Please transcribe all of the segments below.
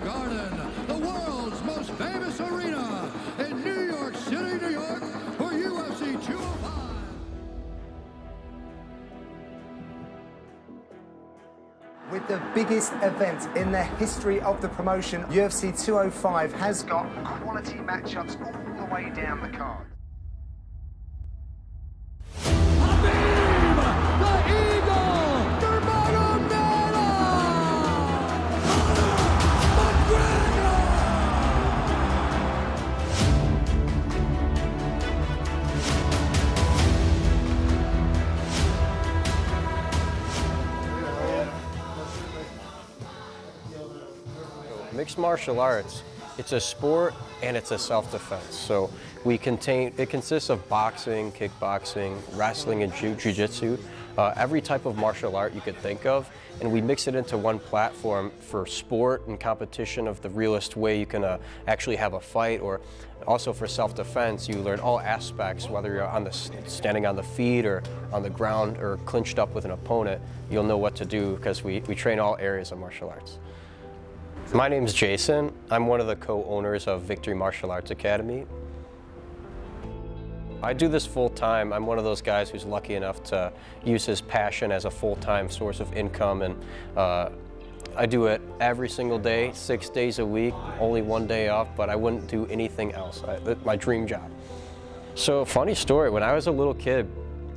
Garden, the world's most famous arena in New York City, New York, for UFC 205. With the biggest event in the history of the promotion, UFC 205 has got quality matchups all the way down the card. Mixed martial arts, it's a sport and it's a self-defense. So it consists of boxing, kickboxing, wrestling, and jiu-jitsu, every type of martial art you could think of, and we mix it into one platform for sport and competition of the realest way you can actually have a fight, or also for self-defense. You learn all aspects, whether you're standing on the feet or on the ground or clinched up with an opponent, you'll know what to do because we train all areas of martial arts. My name's Jason. I'm one of the co-owners of Victory Martial Arts Academy. I do this full-time. I'm one of those guys who's lucky enough to use his passion as a full-time source of income, and I do it every single day, 6 days a week, only one day off, but I wouldn't do anything else. My dream job. So, funny story, when I was a little kid,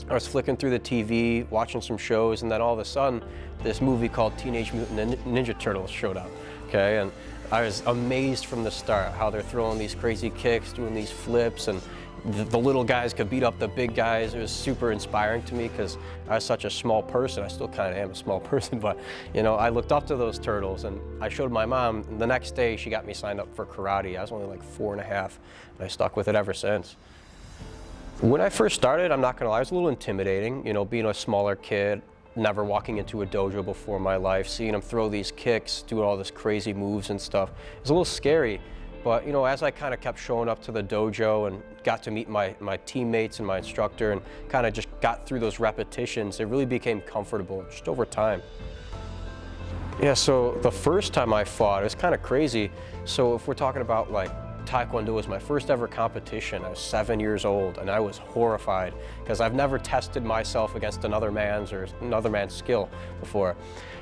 I was flicking through the TV, watching some shows, and then all of a sudden, this movie called Teenage Mutant Ninja Turtles showed up. Okay, and I was amazed from the start how they're throwing these crazy kicks, doing these flips, and the little guys could beat up the big guys. It was super inspiring to me because I was such a small person. I still kind of am a small person, but you know, I looked up to those turtles, and I showed my mom, and the next day she got me signed up for karate. I was only like 4 and a half, and I stuck with it ever since. When I first started, I'm not gonna lie, it was a little intimidating, you know, being a smaller kid, never walking into a dojo before in my life, seeing him throw these kicks, do all this crazy moves and stuff. It was a little scary, but you know, as I kind of kept showing up to the dojo and got to meet my teammates and my instructor and kind of just got through those repetitions, it really became comfortable just over time. Yeah, so the first time I fought, it was kind of crazy. So if we're talking about like Taekwondo was my first ever competition. I was 7 years old, and I was horrified because I've never tested myself against another man's skill before.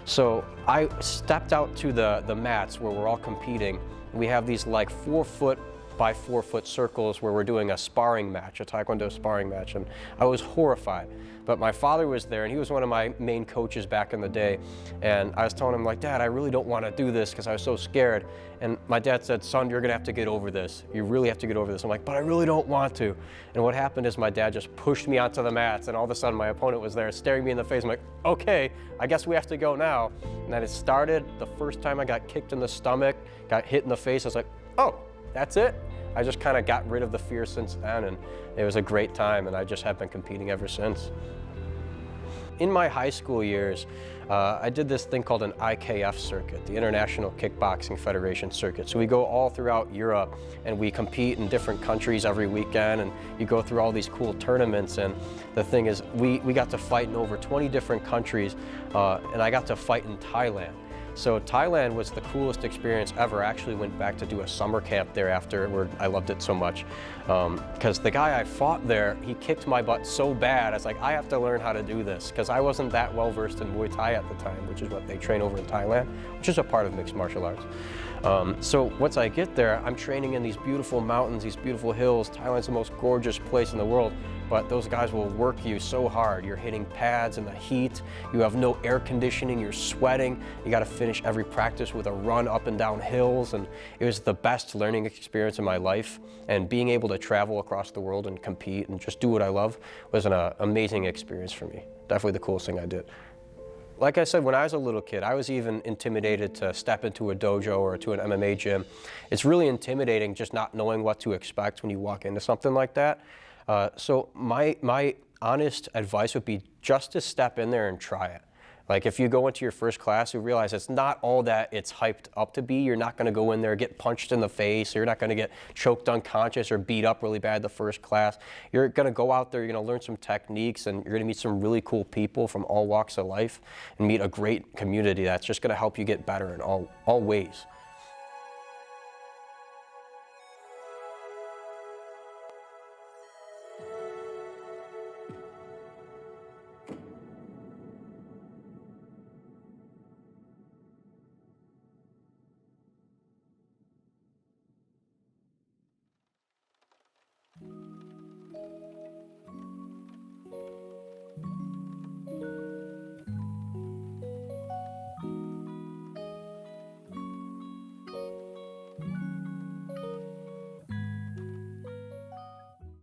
So I stepped out to the mats where we're all competing. We have these like 4 foot by 4 foot circles where we're doing a sparring match, a Taekwondo sparring match, and I was horrified. But my father was there, and he was one of my main coaches back in the day, and I was telling him, like, Dad, I really don't want to do this because I was so scared. And my dad said, son, you're gonna have to get over this. You really have to get over this. I'm like, but I really don't want to. And what happened is my dad just pushed me onto the mats, and all of a sudden my opponent was there staring me in the face. I'm like, okay, I guess we have to go now. And then it started. The first time I got kicked in the stomach, got hit in the face, I was like, oh, that's it? I just kind of got rid of the fear since then, and it was a great time, and I just have been competing ever since. In my high school years, I did this thing called an IKF circuit, the International Kickboxing Federation circuit. So we go all throughout Europe, and we compete in different countries every weekend, and you go through all these cool tournaments. And the thing is, we got to fight in over 20 different countries, and I got to fight in Thailand. So Thailand was the coolest experience ever. I actually went back to do a summer camp there after. I loved it so much. Because the guy I fought there, he kicked my butt so bad, I was like, I have to learn how to do this. Because I wasn't that well versed in Muay Thai at the time, which is what they train over in Thailand, which is a part of mixed martial arts. So once I get there, I'm training in these beautiful mountains, these beautiful hills. Thailand's the most gorgeous place in the world. But those guys will work you so hard. You're hitting pads in the heat, you have no air conditioning, you're sweating, you gotta finish every practice with a run up and down hills, and it was the best learning experience in my life. And being able to travel across the world and compete and just do what I love was an amazing experience for me. Definitely the coolest thing I did. Like I said, when I was a little kid, I was even intimidated to step into a dojo or to an MMA gym. It's really intimidating just not knowing what to expect when you walk into something like that. So my honest advice would be just to step in there and try it. Like if you go into your first class, you realize it's not all that it's hyped up to be. You're not gonna go in there, get punched in the face, or you're not gonna get choked unconscious or beat up really bad the first class. You're gonna go out there, you're gonna learn some techniques, and you're gonna meet some really cool people from all walks of life and meet a great community that's just gonna help you get better in all ways.